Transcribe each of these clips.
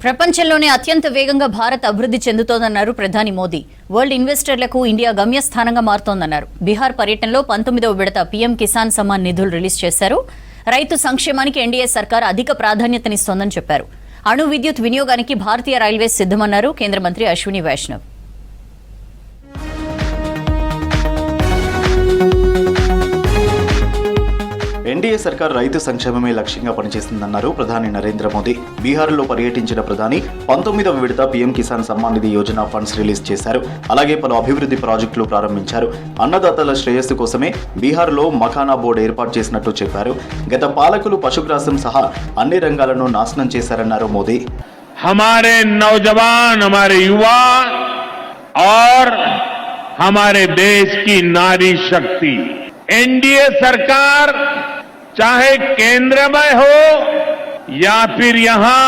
ప్రపంచంలోనే అత్యంత వేగంగా భారత్ అభివృద్ధి చెందుతోందన్నారు ప్రధాని మోదీ. వరల్డ్ ఇన్వెస్టర్లకు ఇండియా గమ్యస్థానంగా మారుతోందన్నారు. బీహార్ పర్యటనలో 19వ విడత పీఎం కిసాన్ సమ్మాన్ నిధులు రిలీజ్ చేశారు. రైతు సంక్షేమానికి ఎన్డీఏ సర్కార్ అధిక ప్రాధాన్యతనిస్తోందని చెప్పారు. అణు విద్యుత్ వినియోగానికి భారతీయ రైల్వేస్ సిద్ధమన్నారు కేంద్ర మంత్రి అశ్విని వైష్ణవ్. ఎన్డీఏ సర్కార్ రైతు సంక్షేమమే లక్ష్యంగా పనిచేస్తుందన్నారు ప్రధాని నరేంద్ర మోదీ. బీహార్లో పర్యటించిన ప్రధాని 19వ విడత PM Kisan Samman Nidhi Yojana funds release చేశారు. అలాగే పలు అభివృద్ధి ప్రాజెక్టులు ప్రారంభించారు. అన్నదాతల శ్రేయస్సు కోసమే బీహార్లో మఖానా బోర్డు ఏర్పాటు చేసినట్టు చెప్పారు. గత పాలకులు పశుగ్రాసం సహా అన్ని రంగాలను నాశనం చేశారన్నారు మోదీ. हमारे नौजवान, हमारे युवा और हमारे देश की नारी शक्ति, एनडीए सरकार चाहे केंद्र में हो या फिर यहां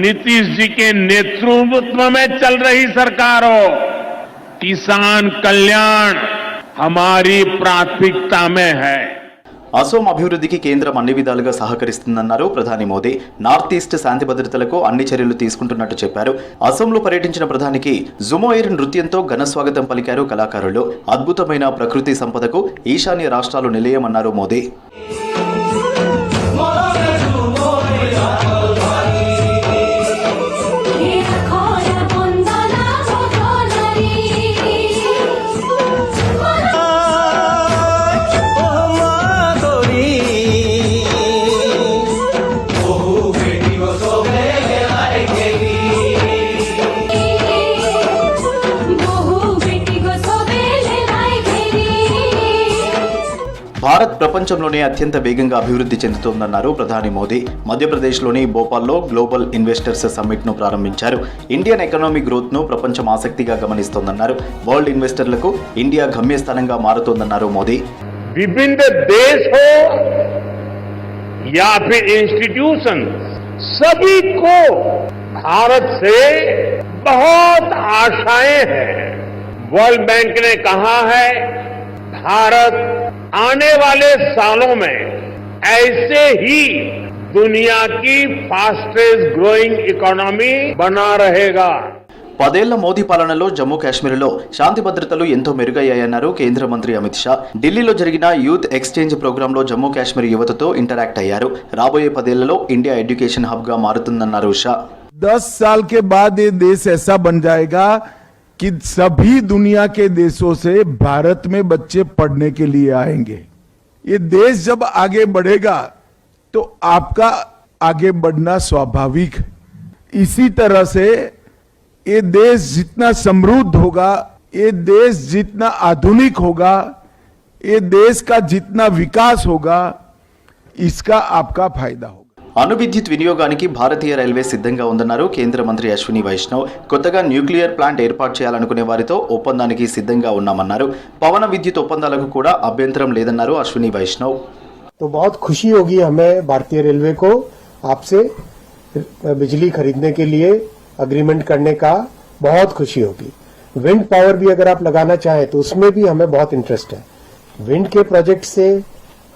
नीतीश जी के नेतृत्व में चल रही सरकार हो, किसान कल्याण हमारी प्राथमिकता में है. అసోం అభివృద్ధికి కేంద్రం అన్ని విధాలుగా సహకరిస్తుందన్నారు ప్రధాని మోదీ. నార్త్ ఈస్ట్ శాంతి భద్రతలకు అన్ని చర్యలు తీసుకుంటున్నట్టు చెప్పారు. అసోంలో పర్యటించిన ప్రధానికి జుమోయిర్ నృత్యంతో ఘన స్వాగతం పలికారు కళాకారులు. అద్భుతమైన ప్రకృతి సంపదకు ఈశాన్య రాష్ట్రాలు నిలయమన్నారు మోదీ. భారత్ ప్రపంచంలోనే అత్యంత వేగంగా అభివృద్ధి చెందుతోందన్నారు ప్రధాని మోదీ. మధ్యప్రదేశ్లోని భోపాల్లో గ్లోబల్ ఇన్వెస్టర్స్ సమ్మిట్ ను ప్రారంభించారు. ఇండియన్ ఎకనామిక్ గ్రోత్ ను ప్రపంచం ఆసక్తిగా గమనిస్తోందన్నారు. వరల్డ్ ఇన్వెస్టర్లకు ఇండియా గమ్యస్థానంగా మారుతోందన్నారు మోదీ. विभिन्न देश हो या फिर इंस्टीट्यूशन, सभी को भारत से बहुत आशाएं हैं. वर्ल्ड बैंक ने कहा है भारत आने वाले सालों में ऐसे ही दुनिया की फास्टेस्ट ग्रोइंग इकोनॉमी बना रहेगा. 10 ఏళ్ల మోదీ పాలనలో జమ్మూ కాశ్మీర్లో శాంతి భద్రతలు ఎంతో మెరుగయ్యాయన్నారు కేంద్ర మంత్రి అమిత్ షా. ఢిల్లీలో జరిగిన యూత్ ఎక్స్చేంజ్ ప్రోగ్రాంలో జమ్మూ కాశ్మీర్ యువతతో ఇంటరాక్ట్ అయ్యారు. రాబోయే 10 ఏళ్లలో ఇండియా ఎడ్యుకేషన్ హబ్ గా మారుతుందన్నారు షా. 10 साल के बाद ये देश ऐसा बन जाएगा कि सभी दुनिया के देशों से भारत में बच्चे पढ़ने के लिए आएंगे. ये देश जब आगे बढ़ेगा तो आपका आगे बढ़ना स्वाभाविक है. इसी तरह से ये देश जितना समृद्ध होगा, ये देश जितना आधुनिक होगा, ये देश का जितना विकास होगा, इसका आपका फायदा होगा. అణు విద్యుత్ వినియోగానికి భారతీయ రైల్వే సిద్ధంగా ఉందన్నారు కేంద్ర మంత్రి అశ్విని వైష్ణవ్. కొత్తగా న్యూక్లియర్ ప్లాంట్ ఏర్పాటు చేయాలనుకునే వారితో ఒప్పందానికి సిద్ధంగా ఉన్నామన్నారు. పవన విద్యుత్ ఒప్పందాలకు కూడా అభ్యంతరం లేదన్నారు అశ్విని వైష్ణవ్. तो बहुत खुशी होगी हमें भारतीय रेलवे को आपसे बिजली खरीदने के लिए अग्रीमेंट करने का बहुत खुशी होगी. विंड पावर भी अगर आप लगाना चाहें तो उसमें भी हमें बहुत इंटरेस्ट है. विंड के प्रोजेक्ट से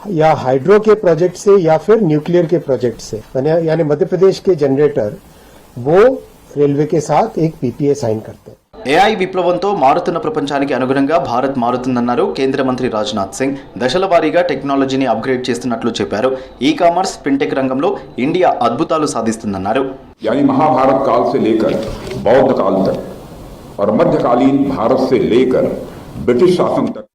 या हाइड्रो के प्रोजेक्ट से या फिर न्यूक्लियर के प्रोजेक्ट से, यानी मध्य प्रदेश के जनरेटर वो रेलवे के साथ एक पीपीए साइन करते हैं. ఏఐ విప్లవంతో మారుతున్న ప్రపంచానికి అనుగుణంగా భారత్ మారుతుందన్నారు కేంద్ర మంత్రి రాజ్నాథ్ సింగ్. దశల వారీగా టెక్నాలజీని అప్గ్రేడ్ చేస్తున్నట్లు చెప్పారు. ఈ కామర్స్ ఫిన్టెక్ రంగంలో ఇండియా అద్భుతాలు సాధిస్తుందన్నారు. यानी महाभारत काल से लेकर बौद्ध काल तक और मध्यकालीन भारत से लेकर ब्रिटिश शासन तक